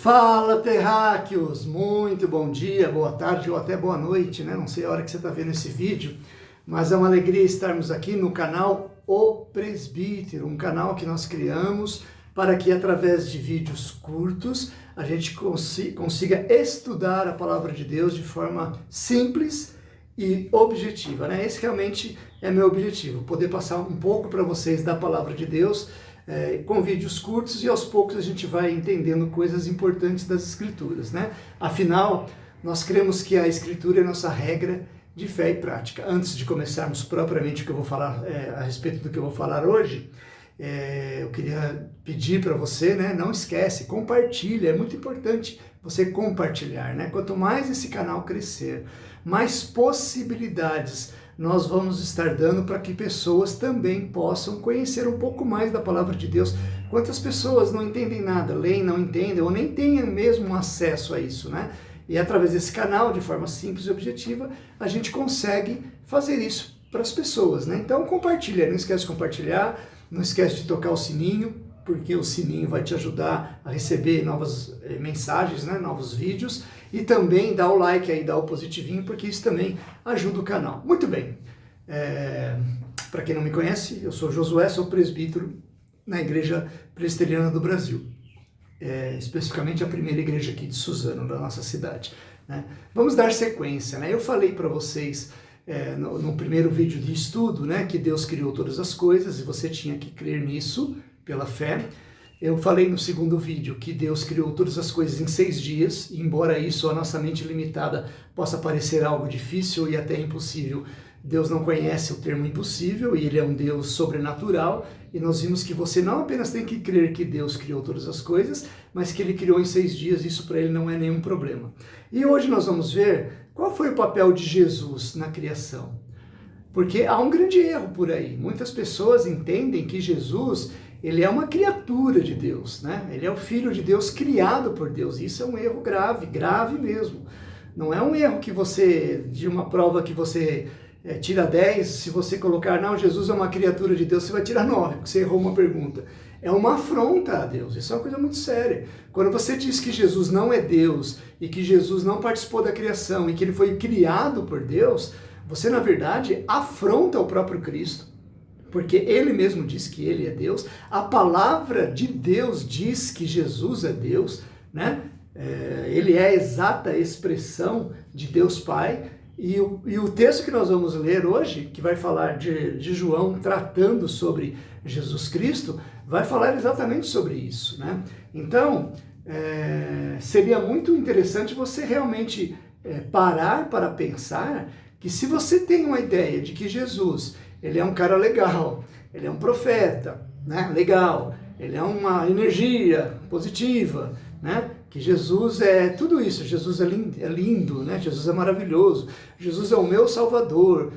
Fala, terráqueos! Muito bom dia, boa tarde ou até boa noite, né? Não sei a hora que você está vendo esse vídeo, mas é uma alegria estarmos aqui no canal O Presbítero, um canal que nós criamos para que através de vídeos curtos a gente consiga estudar a Palavra de Deus de forma simples e objetiva, né? Esse realmente é meu objetivo, poder passar um pouco para vocês da Palavra de Deus, com vídeos curtos, e aos poucos a gente vai entendendo coisas importantes das Escrituras, né? Afinal, nós cremos que a Escritura é nossa regra de fé e prática. Antes de começarmos propriamente o que eu vou falar a respeito do que eu vou falar hoje, eu queria pedir para você, né? Não esquece, compartilha, é muito importante você compartilhar, né? Quanto mais esse canal crescer, mais possibilidades nós vamos estar dando para que pessoas também possam conhecer um pouco mais da Palavra de Deus. Quantas pessoas não entendem nada, leem, não entendem, ou nem têm mesmo acesso a isso, né? E através desse canal, de forma simples e objetiva, a gente consegue fazer isso para as pessoas, né? Então compartilha, não esquece de compartilhar, não esquece de tocar o sininho, porque o sininho vai te ajudar a receber novas mensagens, né, novos vídeos, e também dá o like aí, dá o positivinho, porque isso também ajuda o canal. Muito bem, para quem não me conhece, eu sou Josué, sou presbítero na Igreja Presbiteriana do Brasil, especificamente a primeira igreja aqui de Suzano, da nossa cidade, né? Vamos dar sequência, né? Eu falei para vocês no primeiro vídeo de estudo, né, que Deus criou todas as coisas e você tinha que crer nisso pela fé. Eu falei no segundo vídeo que Deus criou todas as coisas em 6 dias, e embora isso a nossa mente limitada possa parecer algo difícil e até impossível, Deus não conhece o termo impossível e Ele é um Deus sobrenatural, e nós vimos que você não apenas tem que crer que Deus criou todas as coisas, mas que Ele criou em 6 dias, isso para Ele não é nenhum problema. E hoje nós vamos ver qual foi o papel de Jesus na criação. Porque há um grande erro por aí. Muitas pessoas entendem que Jesus, ele é uma criatura de Deus, né? Ele é o Filho de Deus criado por Deus. Isso é um erro grave, grave mesmo. Não é um erro que você, de uma prova que você tira 10, se você colocar, não, Jesus é uma criatura de Deus, você vai tirar 9, porque você errou uma pergunta. É uma afronta a Deus, isso é uma coisa muito séria. Quando você diz que Jesus não é Deus, e que Jesus não participou da criação, e que ele foi criado por Deus, você, na verdade, afronta o próprio Cristo, porque ele mesmo diz que ele é Deus, a palavra de Deus diz que Jesus é Deus, né? Ele é a exata expressão de Deus Pai, e o texto que nós vamos ler hoje, que vai falar de João tratando sobre Jesus Cristo, vai falar exatamente sobre isso, né? Então, seria muito interessante você realmente parar para pensar que se você tem uma ideia de que Jesus, ele é um cara legal, ele é um profeta, né, legal, ele é uma energia positiva, né, que Jesus é tudo isso, Jesus é lindo, né, Jesus é maravilhoso, Jesus é o meu Salvador,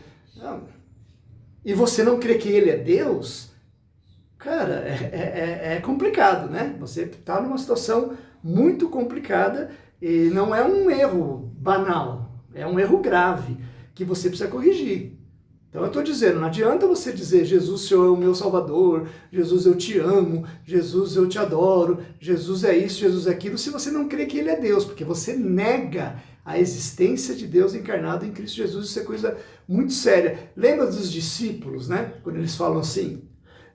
e você não crê que ele é Deus, cara, é complicado, né? Você está numa situação muito complicada, e não é um erro banal, é um erro grave, que você precisa corrigir. Então eu estou dizendo, não adianta você dizer, Jesus, Senhor é o meu Salvador, Jesus, eu te amo, Jesus, eu te adoro, Jesus é isso, Jesus é aquilo, se você não crê que ele é Deus, porque você nega a existência de Deus encarnado em Cristo Jesus. Isso é coisa muito séria. Lembra dos discípulos, né? Quando eles falam assim,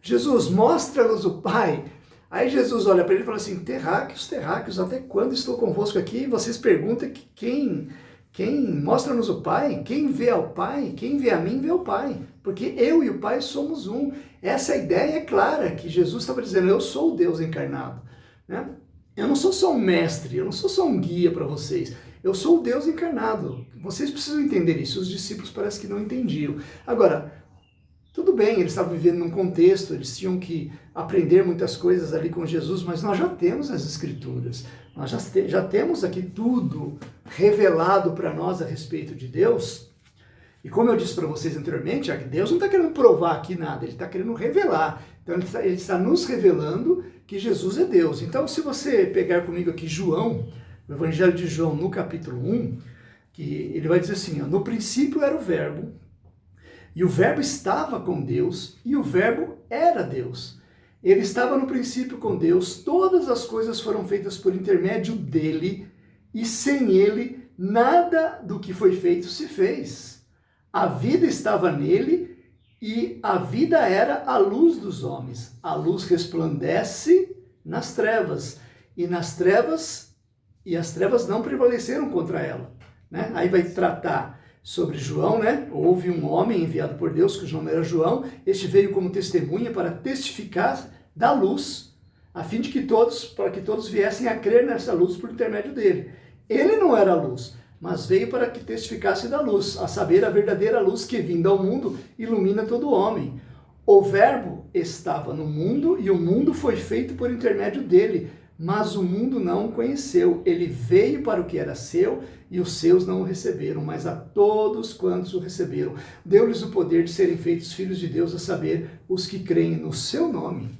Jesus, mostra-nos o Pai. Aí Jesus olha para ele e fala assim, terráqueos, até quando estou convosco aqui? Vocês perguntam que quem mostra-nos o Pai, quem vê ao Pai, quem vê a mim, vê o Pai. Porque eu e o Pai somos um. Essa ideia é clara, que Jesus estava dizendo, eu sou o Deus encarnado, né? Eu não sou só um mestre, eu não sou só um guia para vocês. Eu sou o Deus encarnado. Vocês precisam entender isso. Os discípulos parece que não entendiam. Agora, tudo bem, eles estavam vivendo num contexto, eles tinham que aprender muitas coisas ali com Jesus, mas nós já temos as Escrituras, nós já temos aqui tudo revelado para nós a respeito de Deus. E como eu disse para vocês anteriormente, Deus não está querendo provar aqui nada, ele está querendo revelar. Então ele está nos revelando que Jesus é Deus. Então se você pegar comigo aqui João, o Evangelho de João no capítulo 1, que ele vai dizer assim, ó, no princípio era o Verbo, e o Verbo estava com Deus, e o Verbo era Deus. Ele estava no princípio com Deus, todas as coisas foram feitas por intermédio dele, e sem ele, nada do que foi feito se fez. A vida estava nele, e a vida era a luz dos homens. A luz resplandece nas trevas, e as trevas não prevaleceram contra ela. Né? Aí vai tratar sobre João, né? Houve um homem enviado por Deus, cujo nome era João. Este veio como testemunha para testificar da luz, a fim de que para que todos viessem a crer nessa luz por intermédio dele. Ele não era a luz, mas veio para que testificasse da luz, a saber, a verdadeira luz que, vinda ao mundo, ilumina todo homem. O Verbo estava no mundo, e o mundo foi feito por intermédio dele, mas o mundo não o conheceu. Ele veio para o que era seu, e os seus não o receberam, mas a todos quantos o receberam, deu-lhes o poder de serem feitos filhos de Deus, a saber, os que creem no seu nome.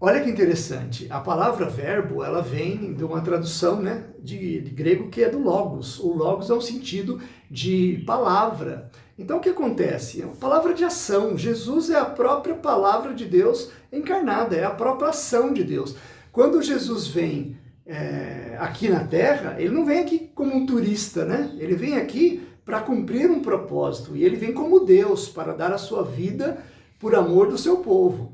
Olha que interessante, a palavra verbo, ela vem de uma tradução, né, de grego, que é do logos. O logos é um sentido de palavra. Então o que acontece? É uma palavra de ação. Jesus é a própria palavra de Deus encarnada, é a própria ação de Deus. Quando Jesus vem aqui na Terra, ele não vem aqui como um turista, né? Ele vem aqui para cumprir um propósito, e ele vem como Deus para dar a sua vida por amor do seu povo.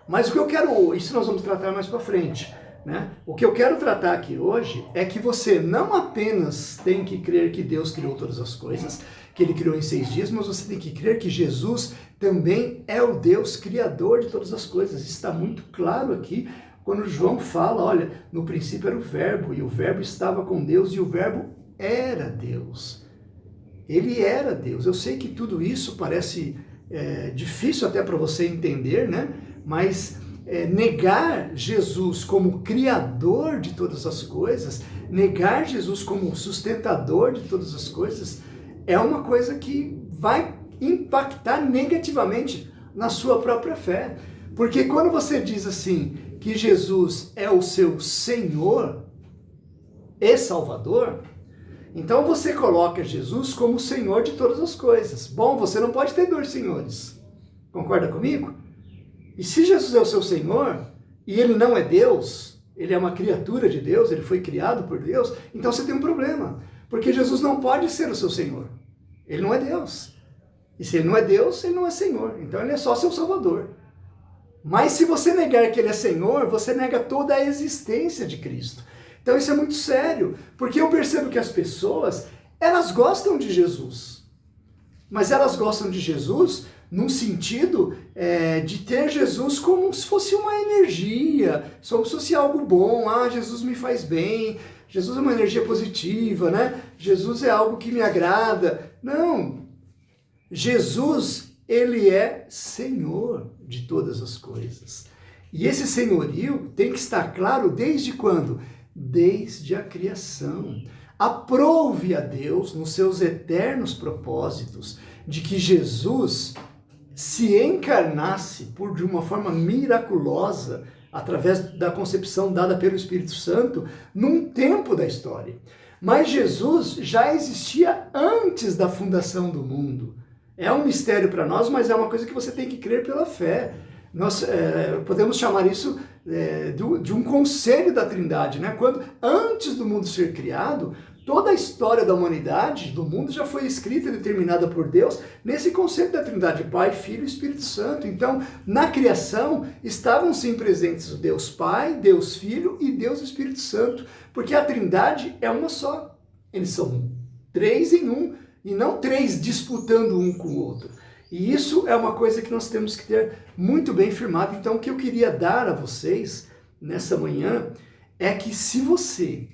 Mas o que eu quero, isso nós vamos tratar mais para frente, né? O que eu quero tratar aqui hoje é que você não apenas tem que crer que Deus criou todas as coisas, que ele criou em 6 dias, mas você tem que crer que Jesus também é o Deus criador de todas as coisas. Isso está muito claro aqui, quando João fala, olha, no princípio era o Verbo, e o Verbo estava com Deus, e o Verbo era Deus. Ele era Deus. Eu sei que tudo isso parece difícil até para você entender, né? Mas negar Jesus como criador de todas as coisas, negar Jesus como sustentador de todas as coisas, é uma coisa que vai impactar negativamente na sua própria fé. Porque quando você diz assim, que Jesus é o seu Senhor e Salvador, então você coloca Jesus como o Senhor de todas as coisas. Bom, você não pode ter 2 senhores. Concorda comigo? E se Jesus é o seu Senhor, e ele não é Deus, ele é uma criatura de Deus, ele foi criado por Deus, então você tem um problema. Porque Jesus não pode ser o seu Senhor. Ele não é Deus. E se ele não é Deus, ele não é Senhor. Então ele é só seu Salvador. Mas se você negar que ele é Senhor, você nega toda a existência de Cristo. Então isso é muito sério, porque eu percebo que as pessoas, elas gostam de Jesus. Mas elas gostam de Jesus num sentido de ter Jesus como se fosse uma energia, como se fosse algo bom. Ah, Jesus me faz bem, Jesus é uma energia positiva, né? Jesus é algo que me agrada. Não, Jesus, ele é Senhor de todas as coisas. E esse senhorio tem que estar claro desde quando? Desde a criação. Aprove a Deus, nos seus eternos propósitos, de que Jesus se encarnasse de uma forma miraculosa, através da concepção dada pelo Espírito Santo, num tempo da história. Mas Jesus já existia antes da fundação do mundo. É um mistério para nós, mas é uma coisa que você tem que crer pela fé. Nós podemos chamar isso de um conselho da Trindade, né? Quando, antes do mundo ser criado, toda a história da humanidade, do mundo, já foi escrita e determinada por Deus nesse conceito da Trindade, Pai, Filho e Espírito Santo. Então, na criação, estavam sim presentes o Deus Pai, Deus Filho e Deus Espírito Santo, porque a Trindade é uma só. Eles são 3 em 1, e não 3 disputando um com o outro. E isso é uma coisa que nós temos que ter muito bem firmado. Então, o que eu queria dar a vocês nessa manhã é que, se você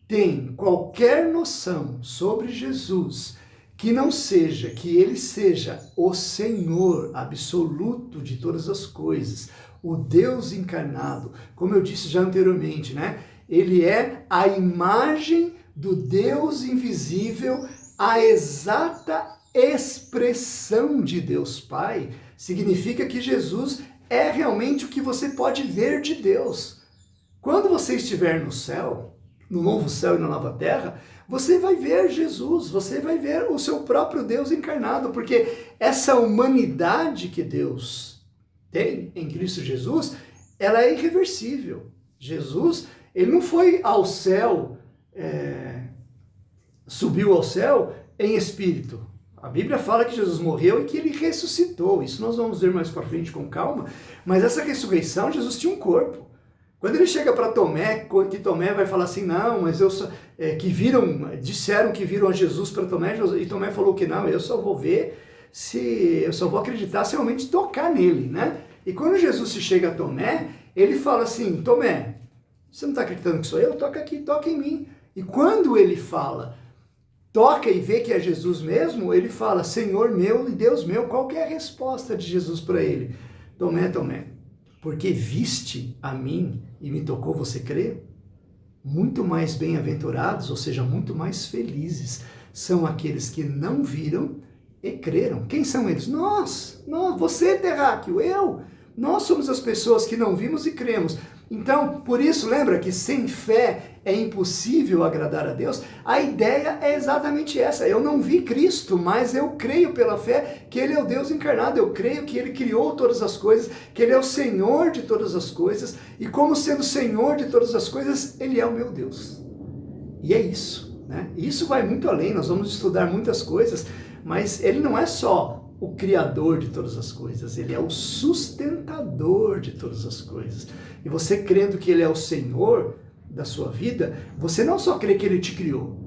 tem qualquer noção sobre Jesus, que não seja, que ele seja o Senhor absoluto de todas as coisas, o Deus encarnado, como eu disse já anteriormente, né? Ele é a imagem do Deus invisível, a exata expressão de Deus Pai. Significa que Jesus é realmente o que você pode ver de Deus. Quando você estiver no céu, no novo céu e na nova terra, você vai ver Jesus, você vai ver o seu próprio Deus encarnado, porque essa humanidade que Deus tem em Cristo Jesus, ela é irreversível. Jesus, ele não foi ao céu, subiu ao céu em espírito. A Bíblia fala que Jesus morreu e que ele ressuscitou. Isso nós vamos ver mais para frente com calma. Mas essa ressurreição, Jesus tinha um corpo. Quando ele chega para Tomé, que Tomé vai falar assim, não, mas disseram que viram a Jesus para Tomé, e Tomé falou que não, eu só vou acreditar se realmente tocar nele, né? E quando Jesus se chega a Tomé, ele fala assim, Tomé, você não está acreditando que sou eu? Toca aqui, toca em mim. E quando ele fala, toca e vê que é Jesus mesmo, ele fala, Senhor meu e Deus meu. Qual que é a resposta de Jesus para ele? Tomé, Tomé, porque viste a mim e me tocou, você crê? Muito mais bem-aventurados, ou seja, muito mais felizes, são aqueles que não viram e creram. Quem são eles? Nós, você, terráqueo, eu. Nós somos as pessoas que não vimos e cremos. Então, por isso, lembra que sem fé é impossível agradar a Deus? A ideia é exatamente essa. Eu não vi Cristo, mas eu creio pela fé que Ele é o Deus encarnado. Eu creio que Ele criou todas as coisas, que Ele é o Senhor de todas as coisas. E como sendo Senhor de todas as coisas, Ele é o meu Deus. E é isso, né? Isso vai muito além, nós vamos estudar muitas coisas, mas Ele não é só o Criador de todas as coisas, Ele é o sustentador de todas as coisas. E você crendo que Ele é o Senhor da sua vida, você não só crê que Ele te criou,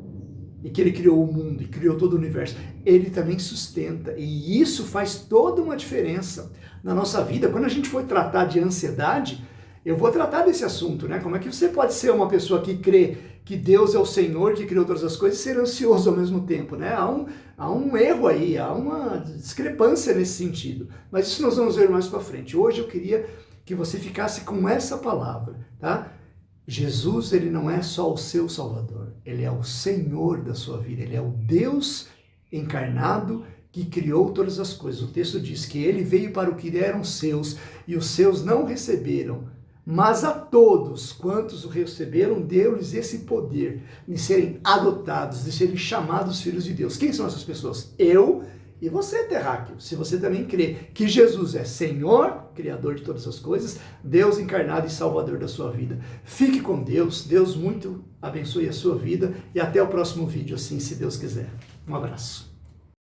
e que Ele criou o mundo, e criou todo o universo, Ele também sustenta, e isso faz toda uma diferença na nossa vida. Quando a gente for tratar de ansiedade, eu vou tratar desse assunto, né? Como é que você pode ser uma pessoa que crê que Deus é o Senhor, que criou todas as coisas, e ser ansioso ao mesmo tempo, né? Há um erro aí, há uma discrepância nesse sentido. Mas isso nós vamos ver mais para frente. Hoje eu queria que você ficasse com essa palavra, tá? Jesus, ele não é só o seu Salvador, ele é o Senhor da sua vida, ele é o Deus encarnado que criou todas as coisas. O texto diz que ele veio para o que eram seus, e os seus não receberam. Mas a todos quantos o receberam, deu-lhes esse poder de serem adotados, de serem chamados filhos de Deus. Quem são essas pessoas? Eu e você, terráqueo. Se você também crê que Jesus é Senhor, Criador de todas as coisas, Deus encarnado e Salvador da sua vida. Fique com Deus. Deus muito abençoe a sua vida. E até o próximo vídeo, assim, se Deus quiser. Um abraço.